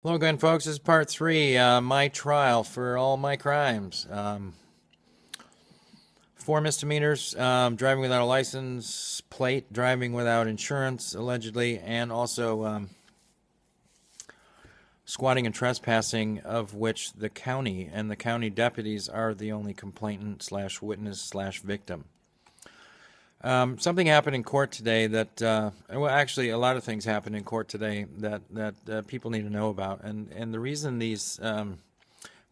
Hello again, folks. This is part three, my trial for all my crimes. Four misdemeanors, driving without a license plate, driving without insurance, allegedly, and also squatting and trespassing, of which the county and the county deputies are the only complainant slash witness slash victim. Something happened in court today well, actually, a lot of things happened in court today that people need to know about. And the reason these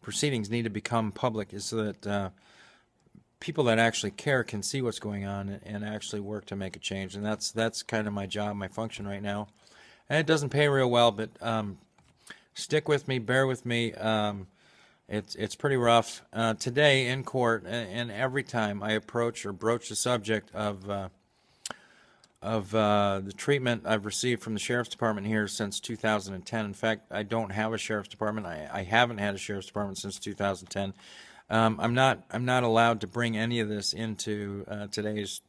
proceedings need to become public is so that people that actually care can see what's going on and actually work to make a change. And that's kind of my job, my function right now. And it doesn't pay real well, but stick with me, bear with me. It's pretty rough. Today in court, and every time I approach or broach the subject of the treatment I've received from the Sheriff's Department here since 2010. In fact, I don't have a Sheriff's Department. I haven't had a Sheriff's Department since 2010. I'm not allowed to bring any of this into today's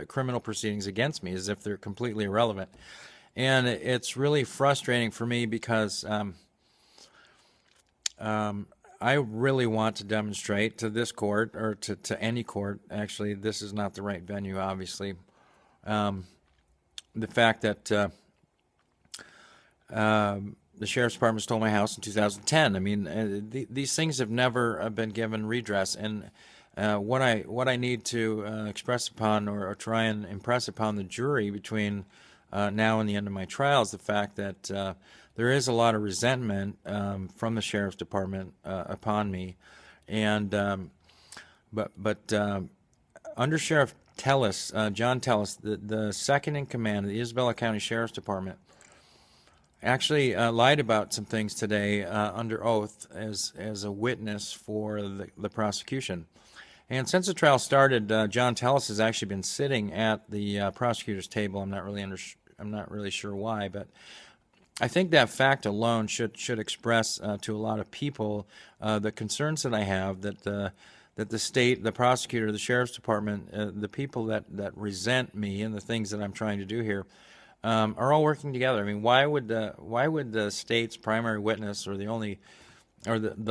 criminal proceedings against me, as if they're completely irrelevant. And it's really frustrating for me because I really want to demonstrate to this court, or to any court, actually, this is not the right venue, obviously, the fact that the Sheriff's Department stole my house in 2010. I mean, these things have never been given redress, and what I need to express upon, or try and impress upon the jury between now and the end of my trial, is the fact that there is a lot of resentment from the Sheriff's Department upon me, and but Under Sheriff Tellis, John Tellis, the second in command of the Isabella County Sheriff's Department, actually lied about some things today under oath as a witness for the prosecution. And since the trial started, John Tellis has actually been sitting at the prosecutor's table. I'm not really sure why, but I think that fact alone should express to a lot of people the concerns that I have, that the state, the prosecutor, the Sheriff's Department, the people that resent me and the things that I'm trying to do here are all working together. I mean, why would the state's primary witness, or the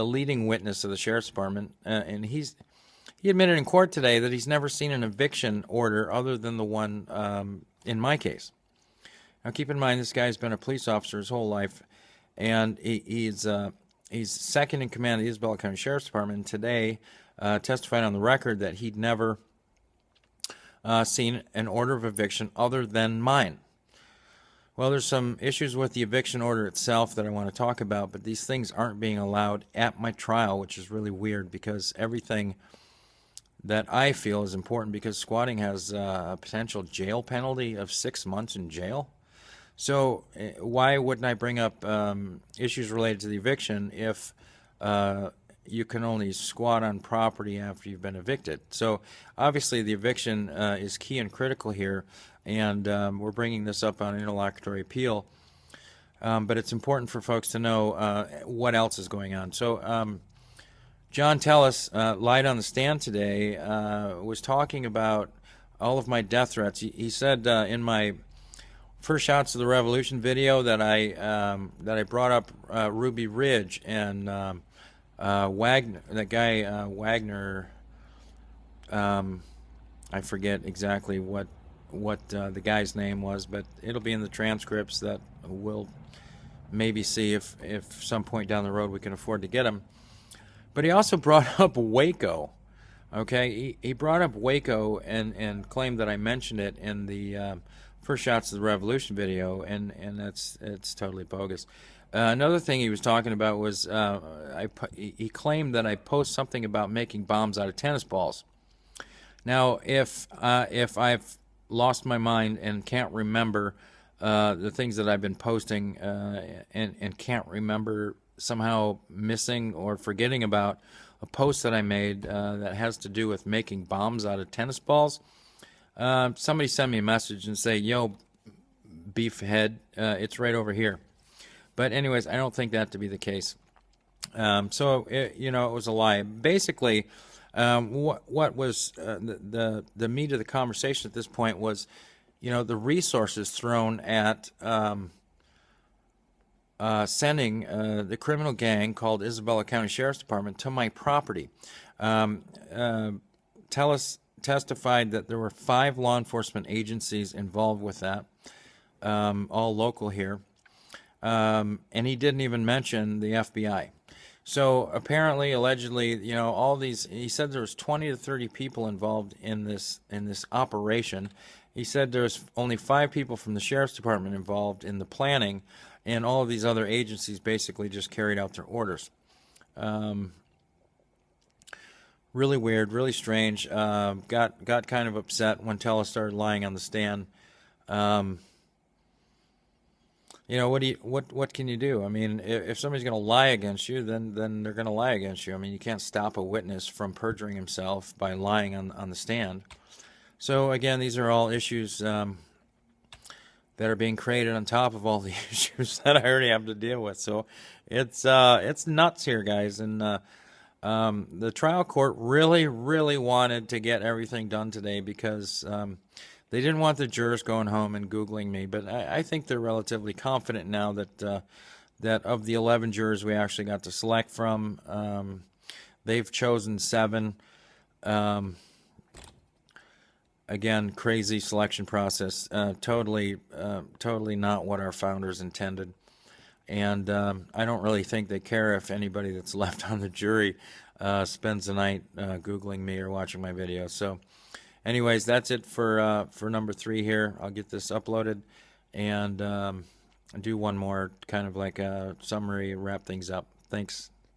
leading witness of the Sheriff's Department, and he admitted in court today that he's never seen an eviction order other than the one in my case. Now, keep in mind, this guy's been a police officer his whole life, and he's second in command of the Isabella County Sheriff's Department, and today testified on the record that he'd never seen an order of eviction other than mine. Well, there's some issues with the eviction order itself that I want to talk about, but these things aren't being allowed at my trial, which is really weird, because everything that I feel is important, because squatting has a potential jail penalty of 6 months in jail. So why wouldn't I bring up issues related to the eviction if you can only squat on property after you've been evicted? So obviously the eviction is key and critical here, and we're bringing this up on interlocutory appeal. But it's important for folks to know what else is going on. So John Tellis lied on the stand today, was talking about all of my death threats. He said in my First Shots of the Revolution video that I brought up Ruby Ridge and Wagner, that guy Wagner. I forget exactly what the guy's name was, but it'll be in the transcripts that we'll maybe see if some point down the road we can afford to get him. But he also brought up Waco. Okay, he brought up Waco and claimed that I mentioned it in the First Shots of the Revolution video, and it's totally bogus. Another thing he was talking about was he claimed that I post something about making bombs out of tennis balls. Now, if I've lost my mind and can't remember the things that I've been posting, and can't remember, somehow missing or forgetting about a post that I made that has to do with making bombs out of tennis balls, somebody send me a message and say, yo, beefhead, it's right over here. But anyways, I don't think that to be the case. So it was a lie. Basically, what was the meat of the conversation at this point was, the resources thrown at sending the criminal gang called Isabella County Sheriff's Department to my property. Um, uh, Telus testified that there were 5 law enforcement agencies involved with that, all local here. And he didn't even mention the FBI. So apparently, allegedly, all these. He said there was 20 to 30 people involved in this operation. He said there was only 5 people from the sheriff's department involved in the planning, and all of these other agencies basically just carried out their orders. Really weird, really strange. Got kind of upset when Tella started lying on the stand. What can you do? I mean, if somebody's going to lie against you, then they're going to lie against you. I mean, you can't stop a witness from perjuring himself by lying on the stand. So again, these are all issues that are being created on top of all the issues that I already have to deal with. So it's nuts here, guys. And the trial court really, really wanted to get everything done today because they didn't want the jurors going home and Googling me. But I think they're relatively confident now that that of the 11 jurors we actually got to select from, they've chosen 7. Again, crazy selection process. Totally not what our founders intended. And I don't really think they care if anybody that's left on the jury spends the night Googling me or watching my videos. So anyways, that's it for number 3 here. I'll get this uploaded and do one more kind of like a summary and wrap things up. Thanks.